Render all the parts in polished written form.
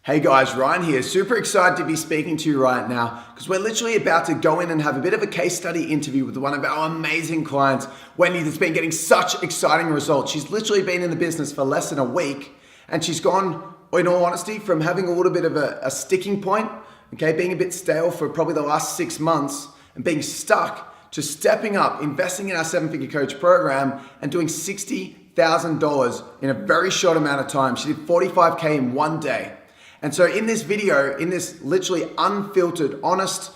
Hey guys, Ryan here. Super excited to be speaking to you right now because we're literally about to go in and have a bit of a case study interview with one of our amazing clients, Wendy, that's been getting such exciting results. She's literally been in the business for less than a week and she's gone, in all honesty, from having a little bit of a sticking point, okay, being a bit stale for probably the last 6 months and being stuck to stepping up, investing in our 7-figure coach program and doing $60,000 in a very short amount of time. She did 45K in one day. And so in this video, in this literally unfiltered, honest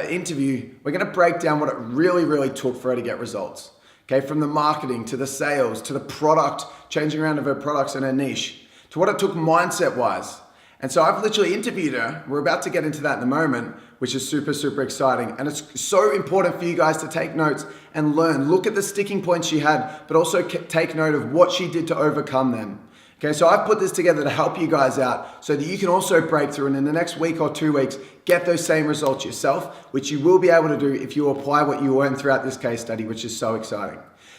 interview, we're gonna break down what it really took for her to get results. Okay, from the marketing to the sales, to the product, changing around of her products and her niche, to what it took mindset-wise. And so I've literally interviewed her. We're about to get into that in a moment, which is super exciting. And it's so important for you guys to take notes and learn. Look at the sticking points she had, but also take note of what she did to overcome them. Okay, so I've put this together to help you guys out so that you can also break through and in the next week or 2 weeks, get those same results yourself, which you will be able to do if you apply what you learned throughout this case study, which is so exciting.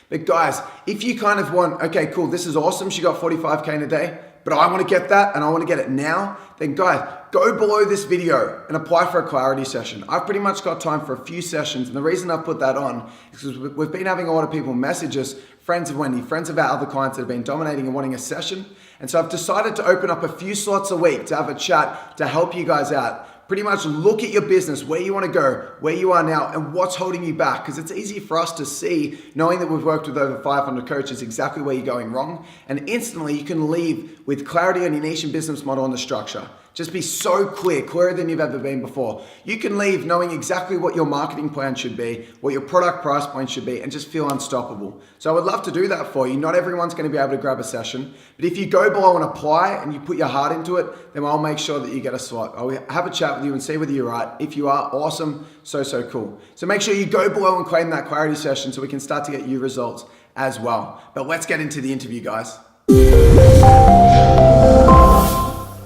But guys, if you kind of want, okay, cool, this is awesome, she got 45K in a day, but I want to get that and I want to get it now, then guys, go below this video and apply for a clarity session. I've pretty much got time for a few sessions, and the reason I've put that on is because we've been having a lot of people message us, friends of Wendy, friends of our other clients that have been dominating and wanting a session. And so I've decided to open up a few slots a week to have a chat to help you guys out. Pretty much look at your business, where you want to go, where you are now, and what's holding you back. Because it's easy for us to see, knowing that we've worked with over 500 coaches, exactly where you're going wrong. And instantly you can leave with clarity on your niche and business model and the structure. Just be so clear, clearer than you've ever been before. You can leave knowing exactly what your marketing plan should be, what your product price point should be, and just feel unstoppable. So I would love to do that for you. Not everyone's going to be able to grab a session, but if you go below and apply and you put your heart into it, then I'll make sure that you get a slot. I'll have a chat with you and see whether you're right. If you are, awesome, so cool. So make sure you go below and claim that clarity session so we can start to get you results as well. But let's get into the interview, guys.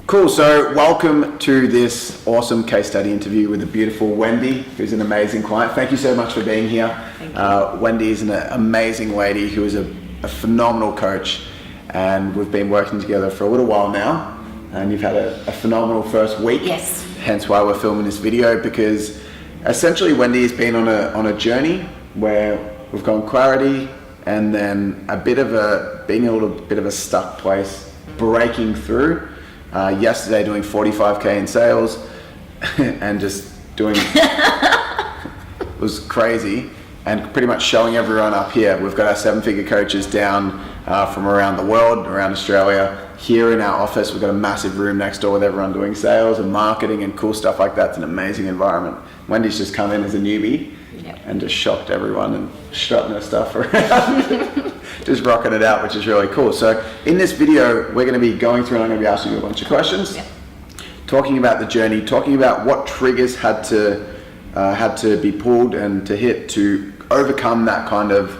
Cool, so welcome to this awesome case study interview with the beautiful Wendy, who's an amazing client. Thank you so much for being here. Thank you. Wendy is an amazing lady who is a phenomenal coach, and we've been working together for a little while now, and you've had a phenomenal first week. Yes. Hence why we're filming this video, because essentially Wendy has been on a journey where we've gone clarity and then being a little bit of a stuck place, breaking through. Yesterday doing 45K in sales and just doing was crazy, and pretty much showing everyone up here. We've got our 7-figure coaches down from around the world, around Australia. Here in our office, we've got a massive room next door with everyone doing sales and marketing and cool stuff like that. It's an amazing environment. Wendy's just come in as a newbie. Yep. And just shocked everyone and strutting her stuff around. Just rocking it out, which is really cool. So in this video, we're going to be going through and I'm going to be asking you a bunch of questions, talking about the journey, talking about what triggers had to be pulled and to hit to overcome that kind of,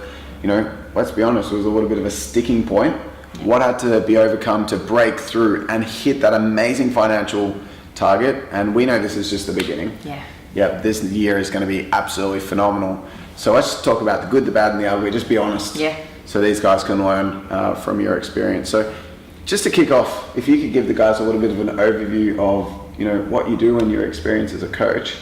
let's be honest, it was a little bit of a sticking point. What had to be overcome to break through and hit that amazing financial target. And we know this is just the beginning. Yeah, this year is going to be absolutely phenomenal. So let's talk about the good, the bad, and the ugly. Just be honest. Yeah. So these guys can learn from your experience. So just to kick off, if you could give the guys a little bit of an overview of what you do and your experience as a coach,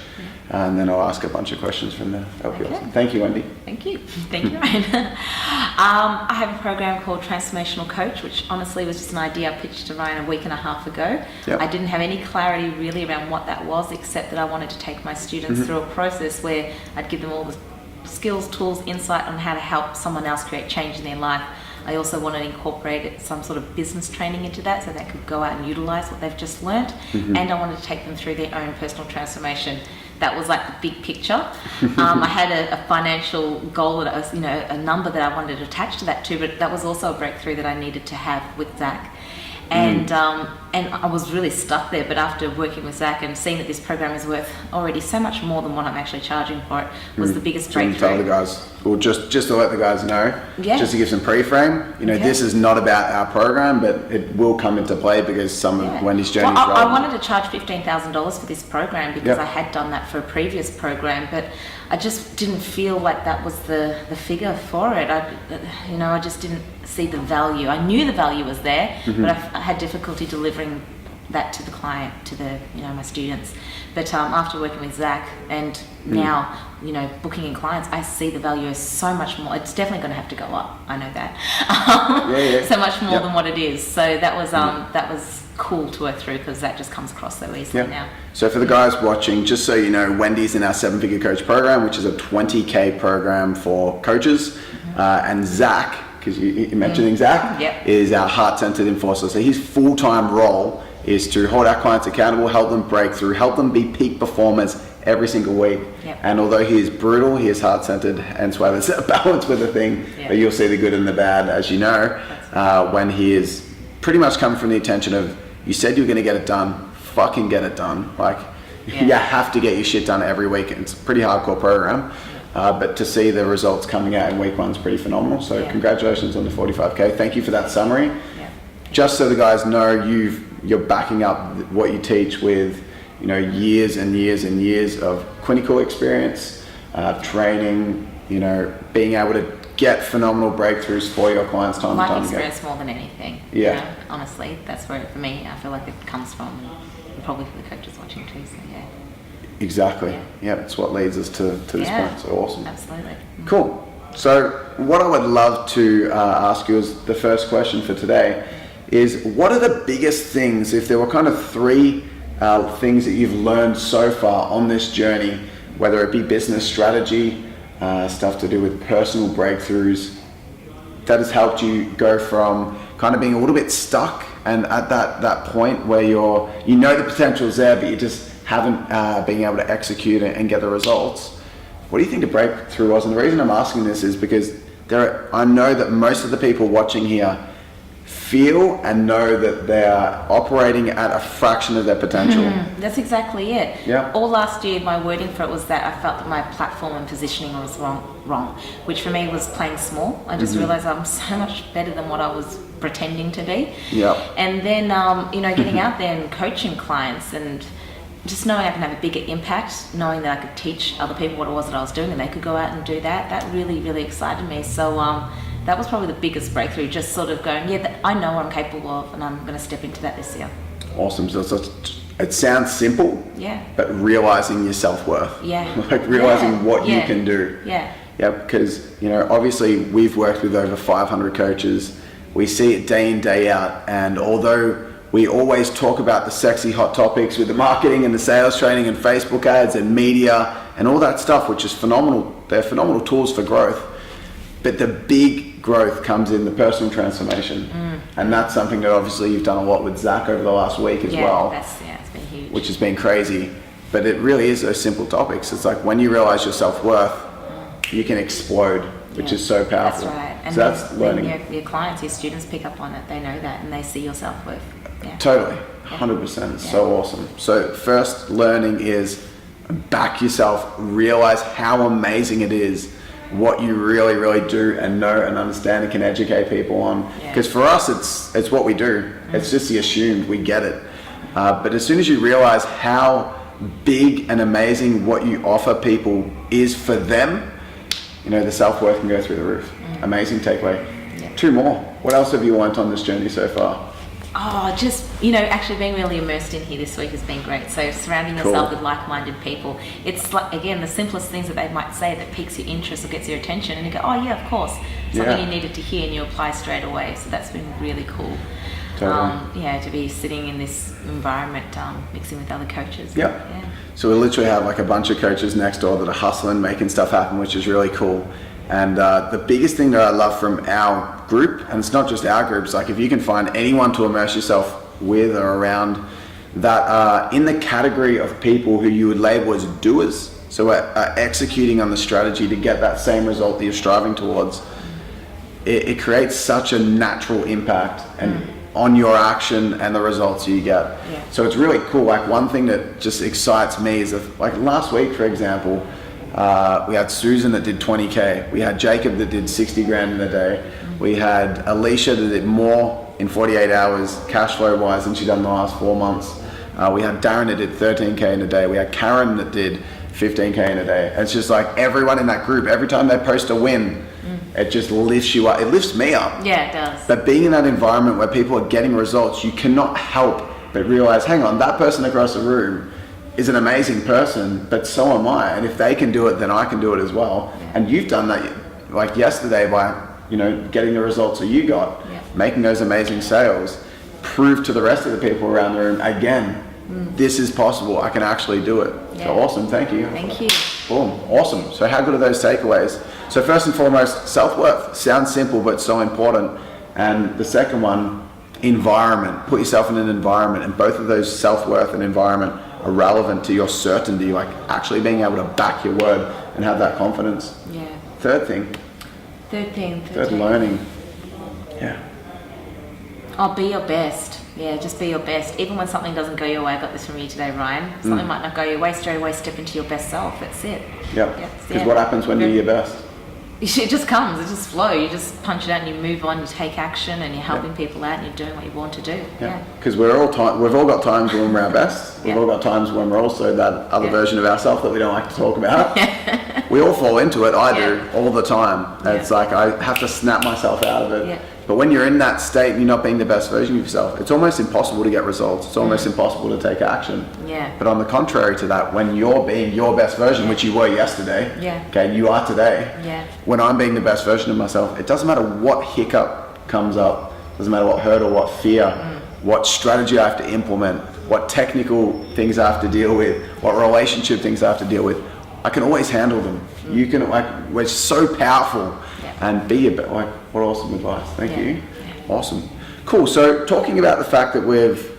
and then I'll ask a bunch of questions from there. That'll be awesome. Thank you, Wendy. Thank you, Ryan. I have a program called Transformational Coach, which honestly was just an idea I pitched to Ryan a week and a half ago. Yep. I didn't have any clarity really around what that was, except that I wanted to take my students through a process where I'd give them all the skills, tools, insight on how to help someone else create change in their life. I also wanted to incorporate some sort of business training into that so they could go out and utilize what they've just learnt. And I wanted to take them through their own personal transformation. That was like the big picture. I had a financial goal that I was, a number that I wanted to attach to that too, but that was also a breakthrough that I needed to have with Zach. And I was really stuck there, but after working with Zach and seeing that this program is worth already so much more than what I'm actually charging for it was the biggest breakthrough. Tell the guys, or just to let the guys know, just to give some pre-frame, this is not about our program, but it will come into play because some of Wendy's journey. Well, I wanted to charge $15,000 for this program because I had done that for a previous program, but I just didn't feel like that was the figure for it. I just didn't see the value. I knew the value was there, but I had difficulty delivering that to the client, to the, my students. But after working with Zach and now, booking in clients, I see the value is so much more. It's definitely going to have to go up. I know that. So much more than what it is. So that was cool to work through, because that just comes across so easily now. So for the guys watching, just so you know, Wendy's in our 7-figure coach program, which is a 20K program for coaches, and Zach, because you're mentioning Zach, is our heart-centered enforcer. So his full-time role is to hold our clients accountable, help them break through, help them be peak performers every single week. And although he is brutal, he is heart-centered, hence why there's a balance with the thing, but you'll see the good and the bad, as you know, when he is pretty much coming from the intention of, you said you were going to get it done, fucking get it done. Like, you have to get your shit done every week. It's a pretty hardcore program, but to see the results coming out in week 1 is pretty phenomenal. So congratulations on the 45K. Thank you for that summary. Just so the guys know, you're backing up what you teach with, years and years and years of clinical experience, training, being able to get phenomenal breakthroughs for your clients time and time again. Life experience more than anything. Honestly, that's where, for me, I feel like it comes from, and probably for the coaches watching too. So Exactly. Yeah, it's what leads us to this point. So awesome. Absolutely. Cool. So what I would love to ask you as the first question for today is, what are the biggest things, if there were kind of 3 things that you've learned so far on this journey, whether it be business strategy, stuff to do with personal breakthroughs, that has helped you go from kind of being a little bit stuck and at that point where you know the potential is there, but you just haven't been able to execute it and get the results. What do you think the breakthrough was? And the reason I'm asking this is because I know that most of the people watching here feel and know that they are operating at a fraction of their potential. That's exactly it. All last year, my wording for it was that I felt that my platform and positioning was wrong, which for me was playing small. I just realized I'm so much better than what I was pretending to be. And then, getting out there and coaching clients and just knowing I can have a bigger impact, knowing that I could teach other people what it was that I was doing and they could go out and do that really, really excited me. So that was probably the biggest breakthrough, just sort of going, I know what I'm capable of, and I'm going to step into that this year. Awesome. So it sounds simple, but realizing your self-worth. Like realizing what you can do. Because, obviously we've worked with over 500 coaches. We see it day in, day out. And although we always talk about the sexy hot topics with the marketing and the sales training and Facebook ads and media and all that stuff, which is phenomenal. They're phenomenal tools for growth. But the big growth comes in the personal transformation. And that's something that obviously you've done a lot with Zach over the last week as well. It's been huge. Which has been crazy. But it really is those simple topics. It's like when you realize your self-worth, you can explode, which is so powerful. That's right. And so that's learning. Your clients, your students pick up on it. They know that and they see your self-worth. Totally. 100%. It's so awesome. So first learning is back yourself, realize how amazing it is, what you really, really do and know and understand and can educate people on. Because for us, it's what we do. It's just the assumed we get it. But as soon as you realize how big and amazing what you offer people is for them, the self-worth can go through the roof. Amazing takeaway. 2 more. What else have you learned on this journey so far? Just, actually being really immersed in here this week has been great. So surrounding yourself with like-minded people. It's like, again, the simplest things that they might say that piques your interest or gets your attention, and you go, of course. Something you needed to hear and you apply straight away. So that's been really cool. Totally. To be sitting in this environment, mixing with other coaches. So we literally have like a bunch of coaches next door that are hustling, making stuff happen, which is really cool. And the biggest thing that I love from our group, and it's not just our groups, like if you can find anyone to immerse yourself with or around that are in the category of people who you would label as doers, so are executing on the strategy to get that same result that you're striving towards, it creates such a natural impact and on your action and the results you get. So it's really cool. Like one thing that just excites me is like last week, for example, we had Susan that did 20K. We had Jacob that did 60 grand in a day. We had Alicia that did more in 48 hours cash flow wise than she'd done in the last 4 months. We had Darren that did 13K in a day. We had Karen that did 15K in a day. It's just like everyone in that group, every time they post a win, it just lifts you up. It lifts me up. It does. But being in that environment where people are getting results, you cannot help but realize, hang on, that person across the room is an amazing person, but so am I. And if they can do it, then I can do it as well. Yeah. And you've done that like yesterday by, getting the results that you got, making those amazing sales, prove to the rest of the people around the room, again, this is possible. I can actually do it. Yeah. So awesome. Thank you. Thank you. Boom. Awesome. So how good are those takeaways? So first and foremost, self-worth. Sounds simple, but so important. And the second one, environment. Put yourself in an environment, and both of those, self-worth and environment, are relevant to your certainty, like actually being able to back your word and have that confidence. Yeah. Third thing. Third Learning. Yeah. Oh, be your best. Yeah, just be your best. Even when something doesn't go your way, I got this from you today, Ryan. Something might not go your way, straight away step into your best self. That's it. Yep. Because what happens when you're your best? It just comes, it just flows. You just punch it out and you move on, you take action, and you're helping people out and you're doing what you want to do. Yeah. Because we've all got times when we're our best. We've all got times when we're also that other version of ourselves that we don't like to talk about. We all fall into it. I do all the time. It's like I have to snap myself out of it. Yeah. But when you're in that state and you're not being the best version of yourself, it's almost impossible to get results. It's almost impossible to take action. Yeah. But on the contrary to that, when you're being your best version, which you were yesterday, okay, you are today. Yeah. When I'm being the best version of myself, it doesn't matter what hiccup comes up, doesn't matter what hurdle, what fear, what strategy I have to implement, what technical things I have to deal with, what relationship things I have to deal with. I can always handle them. You can, we're so powerful. And be a bit what awesome advice. Thank you. Awesome. Cool. So talking about the fact that we've,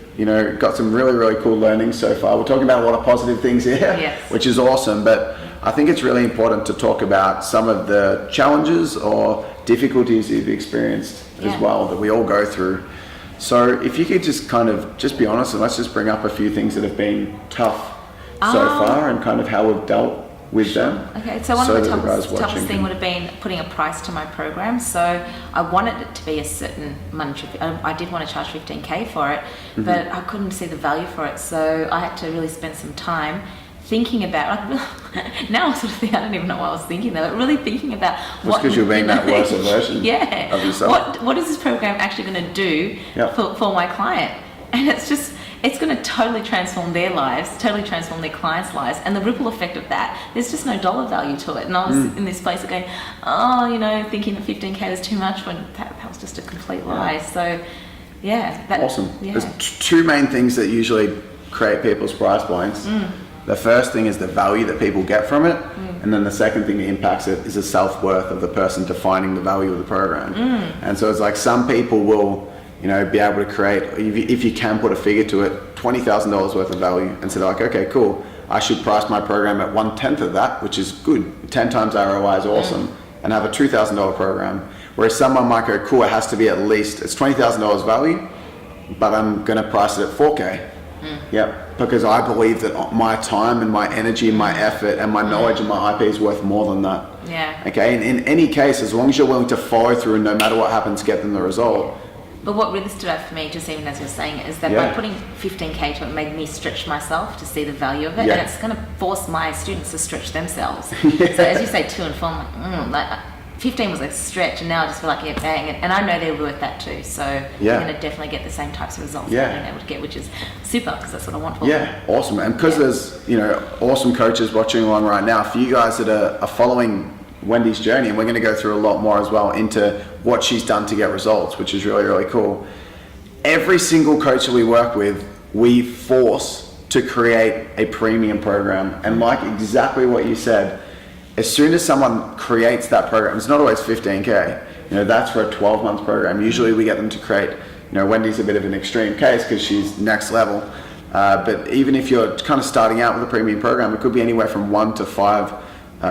got some really, really cool learnings so far. We're talking about a lot of positive things here, which is awesome. But I think it's really important to talk about some of the challenges or difficulties you've experienced as well that we all go through. So if you could just just be honest, and let's just bring up a few things that have been tough so far and kind of how we've dealt with them. Okay, so one of the toughest thing would have been putting a price to my program. So I wanted it to be a certain monetary, I did want to charge 15K for it, but I couldn't see the value for it. So I had to really spend some time thinking about, now I sort of think, I don't even know what I was thinking though, but really thinking about what... because you're being that worse version of yourself. What is this program actually going to do for my client? And it's going to totally transform their lives, totally transform their clients' lives, and the ripple effect of that, there's just no dollar value to it. And I was in this place of going, thinking that 15K was too much when that was just a complete lie. So, awesome. Yeah. There's two main things that usually create people's price points. The first thing is the value that people get from it, and then the second thing that impacts it is the self-worth of the person defining the value of the program. And so it's like some people will be able to create, if you can put a figure to it, $20,000 worth of value, and so they're like, okay, cool, I should price my program at 1/10 of that, which is good. 10 times ROI is awesome, and have a $2,000 program. Whereas someone might go, cool, it has to be at least, it's $20,000 value, but I'm going to price it at 4K. Because I believe that my time and my energy and my effort and my knowledge and my IP is worth more than that. Okay, and in any case, as long as you're willing to follow through and no matter what happens, get them the result. But what really stood out for me, just even as you're saying it, is that by putting 15K to it made me stretch myself to see the value of it, and it's going to force my students to stretch themselves. So as you say, 2 and 4, I'm like, 15 was a stretch, and now I just feel like, bang, and I know they're worth that too. So you're going to definitely get the same types of results that I'm able to get, which is super, because that's what I want for them. Awesome. And because there's awesome coaches watching along right now, for you guys that are following Wendy's journey, and we're going to go through a lot more as well into what she's done to get results, which is really, really cool. Every single coach that we work with, we force to create a premium program. And like exactly what you said, as soon as someone creates that program, it's not always 15K, that's for a 12-month program. Usually we get them to create, Wendy's a bit of an extreme case because she's next level. But even if you're kind of starting out with a premium program, it could be anywhere from 1 to 5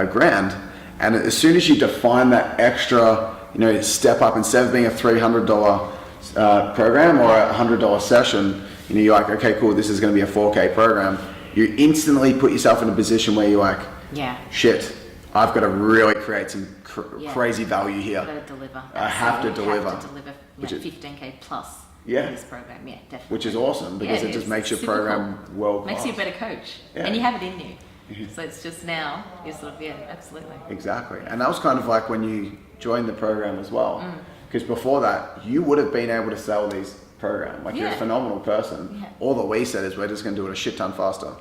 grand. And as soon as you define that extra, step up, instead of being a $300 program or a $100 session, you're like, okay, cool, this is going to be a 4K program. You instantly put yourself in a position where you're like, shit, I've got to really create some crazy value here. I've got to deliver. I have to deliver. 15K plus in this program, definitely. Which is awesome, because it just makes your program world class. Makes you a better coach, and you have it in you. So it's just now, you're sort of, absolutely. Exactly. And that was kind of like when you joined the program as well. Because before that, you would have been able to sell these program. Like, you're a Yeah. phenomenal person. Yeah. All that we said is we're just going to do it a shit ton faster.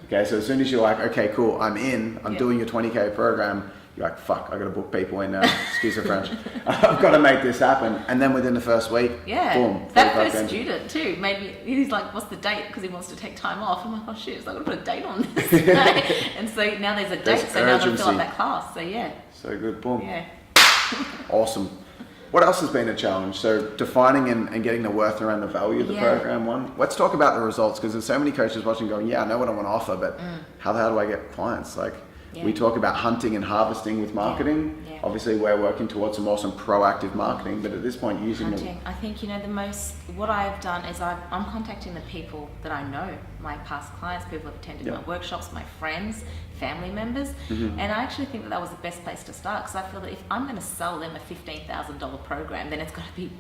Okay, so as soon as you're like, okay, cool, I'm Yeah. doing your 20K program, you're like, fuck, I got to book people in now. Excuse the French. I've got to make this happen. And then within the first week, Yeah, boom. that 45K. first student too made me, he's like, what's the date? Because he wants to take time off. I'm like, oh shit, so I've got to put a date on this. And so now there's a date, There's so now I've got to fill urgency. up that class. So yeah, So good, boom. yeah. Awesome. What else has been a challenge? So defining and getting the worth around the value of the Yeah. program one. Let's talk about the results, because there's so many coaches watching going, yeah, I know what I want to offer, but how the hell do I get clients? Like, Yeah. we talk about hunting and harvesting with marketing. Yeah. Obviously, we're working towards some awesome proactive marketing, but at this point, using them. Hunting. I think, what I've done is I'm contacting the people that I know, my past clients, people who've attended Yeah. my workshops, my friends, family members, and I actually think that was the best place to start, because I feel that if I'm going to sell them a $15,000 program, then it's got to be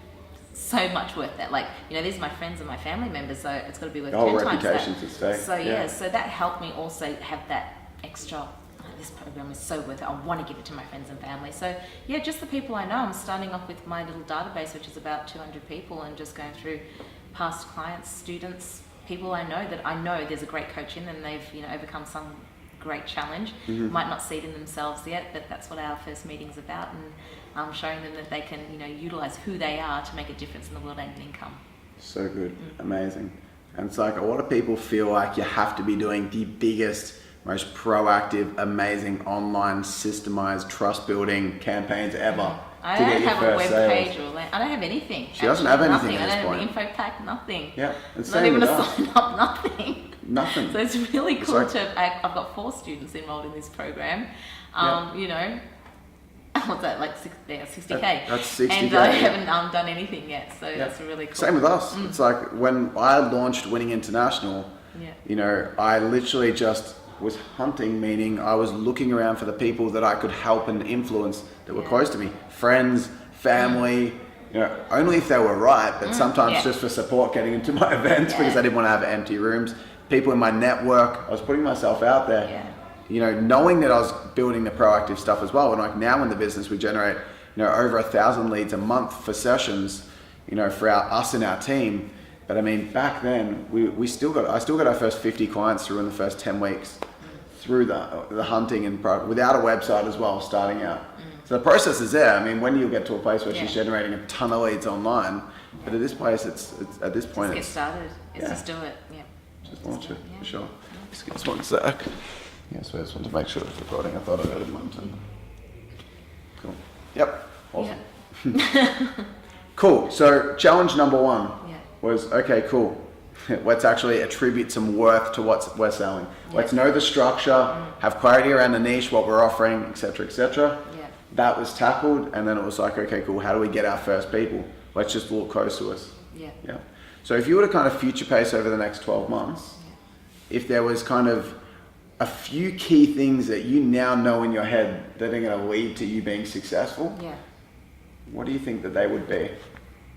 so much worth that. Like, these are my friends and my family members, so it's got to be worth The whole 10 times that. reputation to stay. So Yeah. so that helped me also have that extra, this program is so worth it, I want to give it to my friends and family. So yeah, just the people I know. I'm starting off with my little database, which is about 200 people, and just going through past clients, students, people I know that I know there's a great coach in them, they've overcome some great challenge, might not see it in themselves yet, but that's what our first meeting's about, and showing them that they can utilize who they are to make a difference in the world and income. So good. Amazing. And it's like, a lot of people feel like you have to be doing the biggest, most proactive, amazing online systemized trust building campaigns ever. I to don't get your have a first web sales. page I don't have anything. She doesn't have anything Nothing. at I this don't have an point. info pack, nothing. Yeah, it's Not same even with a us. sign up, nothing. Nothing. So it's really It's cool like- I've got 4 students enrolled in this program. What's that, like 60K? That's 60K, And I yeah. haven't done anything yet, so Yeah. that's really cool. Same with us. It's like, when I launched Winning International, Yeah. I literally just was hunting, meaning I was looking around for the people that I could help and influence that were Yeah. close to me. Friends, family, only if they were right, but sometimes Yeah. just for support getting into my events because Yeah. I didn't want to have empty rooms. People in my network, I was putting myself out there. Yeah. Knowing that I was building the proactive stuff as well. And like, now in the business, we generate, over 1,000 leads a month for sessions, for us and our team. But I mean, back then, I still got our first 50 clients through in the first 10 weeks through the hunting and without a website as well, starting out. So the process is there. I mean, when you get to a place where she's generating a ton of leads online, but at this place, it's at this point, Get started. It's yeah. just do it. Yeah. just launch it, Yeah. for sure. Just give us one sec. Yes, I just want to make sure it's recording. I thought I heard it one time. Cool. Yep. Awesome. Yeah. Cool. So challenge number 1 Yeah. was, okay, cool. Let's actually attribute some worth to what we're selling. Yeah. Let's know the structure, have clarity around the niche, what we're offering, etc., etc. Yeah. That was tackled, and then it was like, okay, cool. How do we get our first people? Let's just look close to us. Yeah. Yeah. So if you were to kind of future pace over the next 12 months, if there was kind of a few key things that you now know in your head that are going to lead to you being successful, Yeah. what do you think that they would be?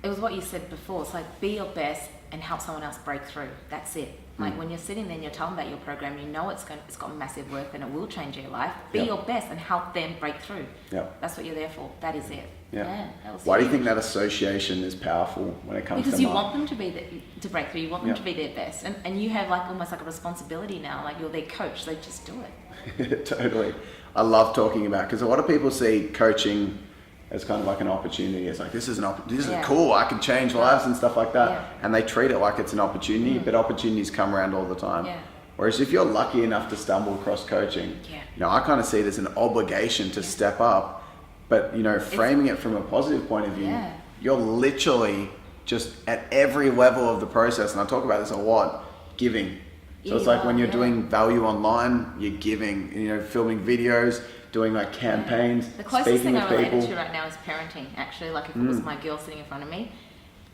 It was what you said before. It's like, be your best and help someone else break through. That's it. Like, when you're sitting there and you're telling about your program, it's got massive worth and it will change your life. Be Yep. your best and help them break through. Yep. That's what you're there for. That is it. Yeah. That was Why do you huge. think that association is powerful when it comes Because to you marketing? want them to to break through. You want them Yep. to be their best, and you have like almost like a responsibility now. Like, you're their coach, so just do it. Totally. I love talking about, because a lot of people see coaching as kind of like an opportunity. It's like, this is Yeah. cool, I can change lives and stuff like that. Yeah. And they treat it like it's an opportunity, but opportunities come around all the time. Yeah. Whereas if you're lucky enough to stumble across coaching, Yeah. I kind of see it as an obligation to step up, but framing it from a positive point of view, Yeah. you're literally just at every level of the process, and I talk about this a lot, giving. So it's You like, when are, you're yeah. doing value online, you're giving, filming videos, doing like campaigns, The closest speaking thing with I related people. to right now is parenting. Actually, like, if it was my girl sitting in front of me,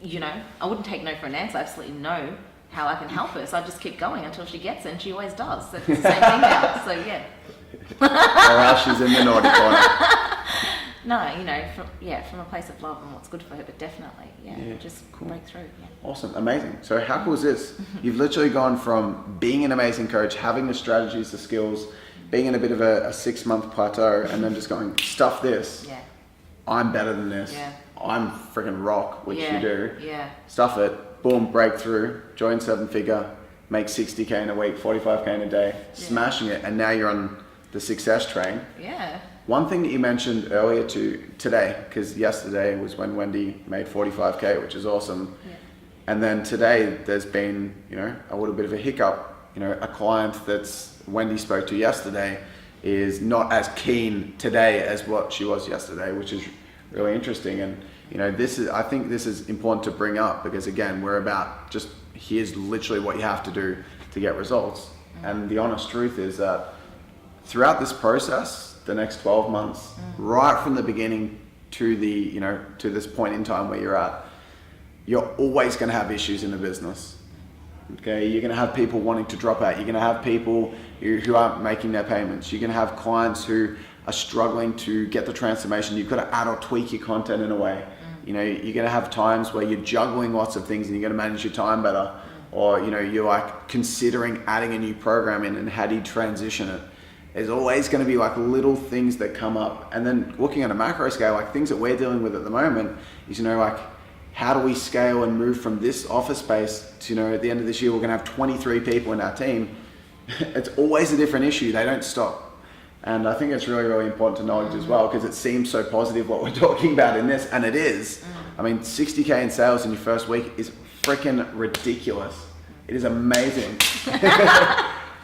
I wouldn't take no for an answer. I absolutely know how I can help her. So I just keep going until she gets it, and she always does. So it's the same thing now. So yeah. Or else she's in the naughty corner. No, from a place of love and what's good for her, but definitely, Yeah, just cool. break through. Yeah. Awesome, amazing. So how cool is this? You've literally gone from being an amazing coach, having the strategies, the skills, being in a bit of a 6-month plateau, and then just going, stuff this. Yeah. I'm better than this. Yeah. I'm freaking rock, which yeah. you do. Yeah. Stuff it. boom, breakthrough, join 7-figure, make 60K in a week, 45K in a day, smashing it, and now you're on the success train. Yeah. One thing that you mentioned earlier today, because yesterday was when Wendy made 45K, which is awesome. Yeah. And then today there's been, a little bit of a hiccup. A client that's Wendy spoke to yesterday is not as keen today as what she was yesterday, which is really interesting. And I think this is important to bring up because again, we're about just here's literally what you have to do to get results. And the honest truth is that throughout this process, the next 12 months, right from the beginning to to this point in time where you're at, you're always going to have issues in the business. Okay, you're going to have people wanting to drop out. You're going to have people who aren't making their payments. You're going to have clients who are struggling to get the transformation. You've got to add or tweak your content in a way. You're going to have times where you're juggling lots of things and you're going to manage your time better. Or, you're like considering adding a new program in and how do you transition it? There's always going to be like little things that come up. And then looking at a macro scale, like things that we're dealing with at the moment is, like, how do we scale and move from this office space to, at the end of this year, we're going to have 23 people in our team. It's always a different issue. They don't stop. And I think it's really, really important to acknowledge as well, because it seems so positive what we're talking about in this, and it is. I mean, 60K in sales in your first week is freaking ridiculous. It is amazing.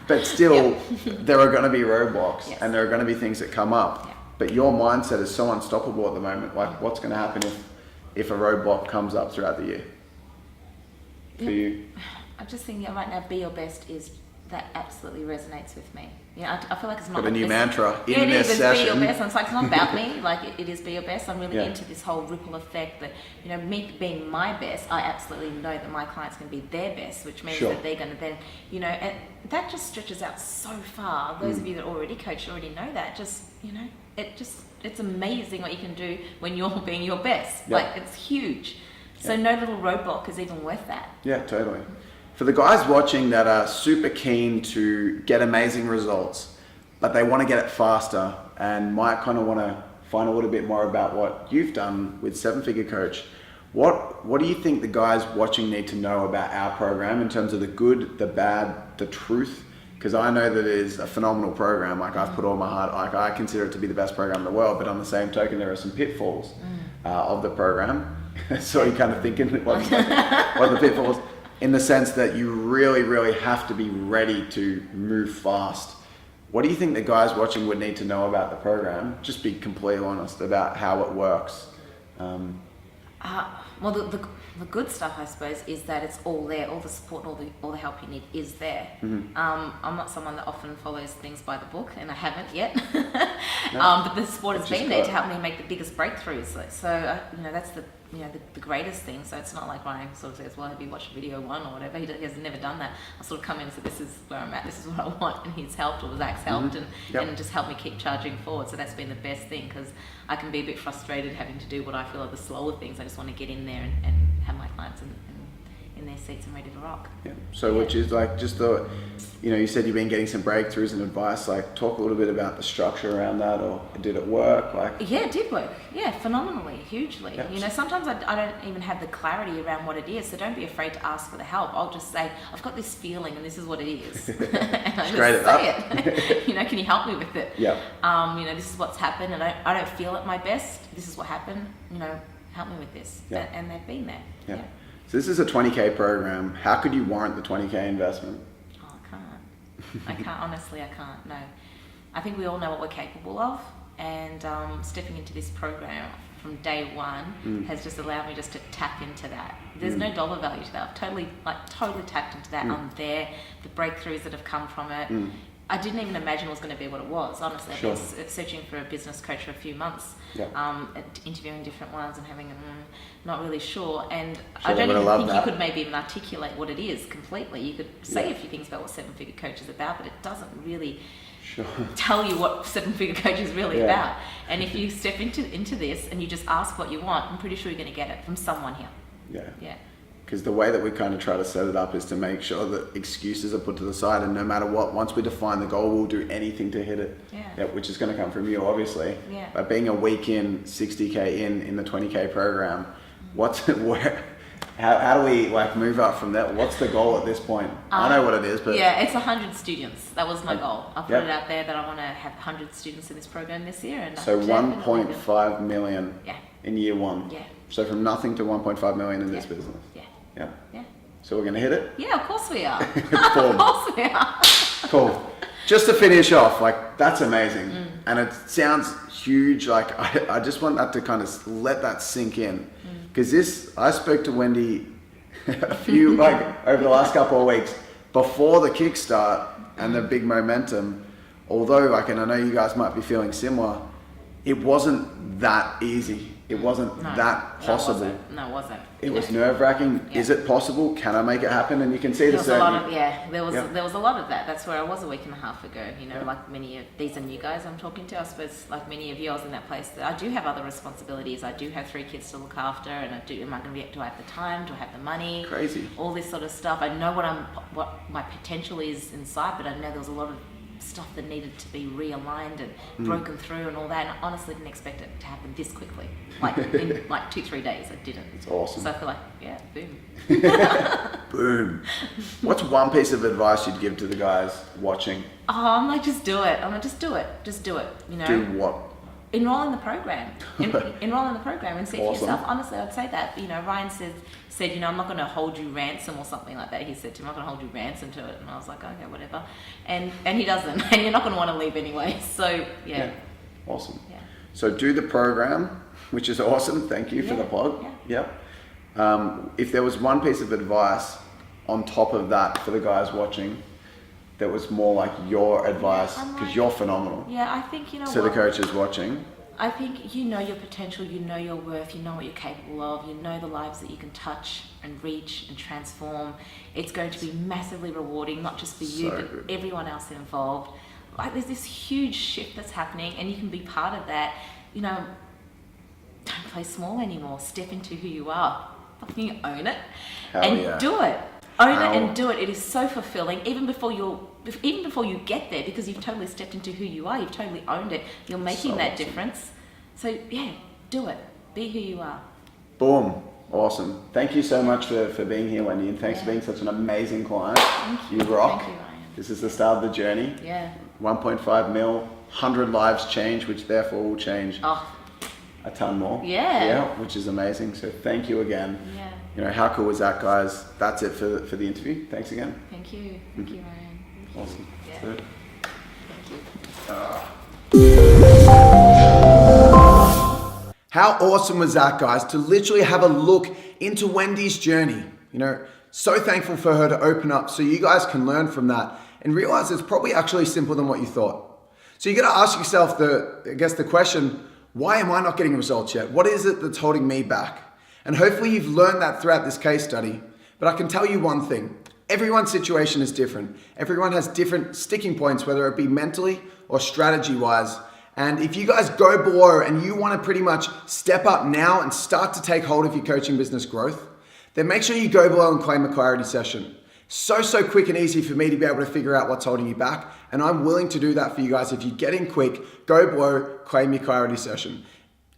But still, there are going to be roadblocks and there are going to be things that come up. But your mindset is so unstoppable at the moment. Like, what's going to happen if a roadblock comes up throughout the year for you? I'm just thinking right now, be your best that absolutely resonates with me. I feel like it's not got a new mantra in this session. Be your best. And it's like, it's not about me. Like it is be your best. I'm really into this whole ripple effect that, me being my best, I absolutely know that my clients can be their best, which means that they're going to then, and that just stretches out so far. Those of you that already coach already know that. It's amazing what you can do when you're being your best. Like it's huge. So no little roadblock is even worth that. Yeah, totally. For the guys watching that are super keen to get amazing results, but they want to get it faster and might kind of want to find a little bit more about what you've done with 7-Figure Coach, what do you think the guys watching need to know about our program in terms of the good, the bad, the truth? Because I know that it is a phenomenal program. Like I've put all my heart, like I consider it to be the best program in the world, but on the same token, there are some pitfalls of the program. So you're kind of thinking, what are the pitfalls? In the sense that you really, really have to be ready to move fast. What do you think the guys watching would need to know about the program? Just be completely honest about how it works. Well, the good stuff, I suppose, is that it's all there. All the support, all the help you need is there. I'm not someone that often follows things by the book, and I haven't yet. But the support has been there to help me make the biggest breakthroughs. So that's the greatest thing. So it's not like Ryan sort of says, well, have you watched video 1 or whatever? He has never done that. I sort of come in and say, this is where I'm at, this is what I want, and he's helped, or Zach's helped, and just helped me keep charging forward. So that's been the best thing, because I can be a bit frustrated having to do what I feel are the slower things. I just want to get in there and have my clients in their seats and ready to rock. Which is like just you said you've been getting some breakthroughs and advice. Like, talk a little bit about the structure around that, or did it work? It did work. Phenomenally, hugely. Sometimes I don't even have the clarity around what it is, so don't be afraid to ask for the help. I'll just say, I've got this feeling and this is what it is. And I just say it. Can you help me with it? This is what's happened, and I don't feel at my best. This is what happened. Help me with this. And they've been there. So this is a 20K program. How could you warrant the 20K investment? Oh, I can't. Honestly, I can't. No. I think we all know what we're capable of, and stepping into this program from day one has just allowed me just to tap into that. There's no dollar value to that. I've totally tapped into that. I'm there. The breakthroughs that have come from it. I didn't even imagine it was going to be what it was, honestly. I've been searching for a business coach for a few months, interviewing different ones and having, not really sure. And I don't even think you could maybe even articulate what it is completely. You could say a few things about what 7-Figure Coach is about, but it doesn't really tell you what 7-Figure Coach is really about. And if you step into this and you just ask what you want, I'm pretty sure you're going to get it from someone here. Yeah. Because the way that we kind of try to set it up is to make sure that excuses are put to the side, and no matter what, once we define the goal, we'll do anything to hit it. Which is going to come from you, obviously. But being a week in, 60K in the 20K program, How do we like move up from that? What's the goal at this point? I know what it is, but yeah, it's 100 students. That was my goal. I put Yep. it out there that I want to have 100 students in this program this year, and so I definitely 1.5 million Yeah. in year one. Yeah. So from nothing to 1.5 million in this Yeah. business. Yeah. Yeah. Yeah. So we're gonna hit it. Yeah, of course we are. Boom. Of course we are. Cool. Just to finish off, like that's amazing, and it sounds huge. Like I just want that to kind of let that sink in, because I spoke to Wendy a few like over the last couple of weeks before the kickstart and the big momentum. Although like, and I know you guys might be feeling similar, it wasn't that easy. It wasn't that possible. No, it wasn't. It was nerve-wracking. Yeah. Is it possible? Can I make it happen? And you can see There the was a lot certainty. of there was Yep. there was a lot of that. That's where I was a week and a half ago. You know, like many of these are new guys I'm talking to. I suppose like many of you, I was in that place that I do have other responsibilities. I do have 3 kids to look after, and am I going to be? Do I have the time? Do I have the money? Crazy. All this sort of stuff. I know what my potential is inside, but I know there was a lot of stuff that needed to be realigned and broken through and all that. And I honestly didn't expect it to happen this quickly. Like in like 2-3 days, I didn't. It's awesome. So I feel like, yeah, boom. Boom. What's one piece of advice you'd give to the guys watching? Oh, I'm like, just do it. I'm like, just do it. Just do it. You know. Do what? Enroll in the program. Enroll in the program and see for Awesome. yourself. Honestly, I'd say that. You know, Ryan said, you know, I'm not going to hold you ransom or something like that. He said to me, I'm not going to hold you ransom to it. And I was like, okay, whatever. And he doesn't. And you're not going to want to leave anyway. So, yeah. Awesome. Yeah. So do the program, which is awesome. Thank you for the plug. Yeah. Yep. If there was one piece of advice on top of that for the guys watching, that was more like your advice, I'm because like- you're phenomenal. Yeah, I think, you know So what? the coaches watching, I think you know your potential, you know your worth, you know what you're capable of, you know the lives that you can touch and reach and transform. It's going to be massively rewarding, not just for you, So but good. everyone else involved. Like there's this huge shift that's happening, and you can be part of that. You know, don't play small anymore. Step into who you are. Fucking own it. Hell and yeah. do it. Own Hell. it and do it. It is so fulfilling, even before you get there, because you've totally stepped into who you are. You've totally owned it. You're making So that awesome. difference. So yeah, do it. Be who you are. boom. Awesome. Thank you so much for being here, Wendy, and thanks for being such an amazing client. Thank you. You rock. Thank you, Ryan. This is the start of the journey. Yeah. 1.5 mil, 100 lives change, which therefore will change Oh, a ton more. Yeah. Yeah, which is amazing. So thank you again. yeah. You know, how cool was that, guys? That's it for the interview. Thanks again. Thank you. Thank you, Ryan. Awesome. Yeah. Good. Thank you. How awesome was that, guys, to literally have a look into Wendy's journey? You know, so thankful for her to open up so you guys can learn from that and realize it's probably actually simpler than what you thought. So you got to ask yourself the question, why am I not getting results yet? What is it that's holding me back? And hopefully you've learned that throughout this case study. But I can tell you one thing, everyone's situation is different. Everyone has different sticking points, whether it be mentally or strategy-wise. And if you guys go below and you want to pretty much step up now and start to take hold of your coaching business growth, then make sure you go below and claim a clarity session. So quick and easy for me to be able to figure out what's holding you back. And I'm willing to do that for you guys. If you get in quick, go below, claim your clarity session.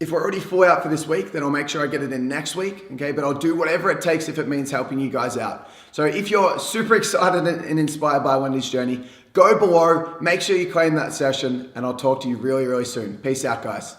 If we're already full out for this week, then I'll make sure I get it in next week, okay? But I'll do whatever it takes if it means helping you guys out. So if you're super excited and inspired by Wendy's journey, go below, make sure you claim that session, and I'll talk to you really soon. Peace out, guys.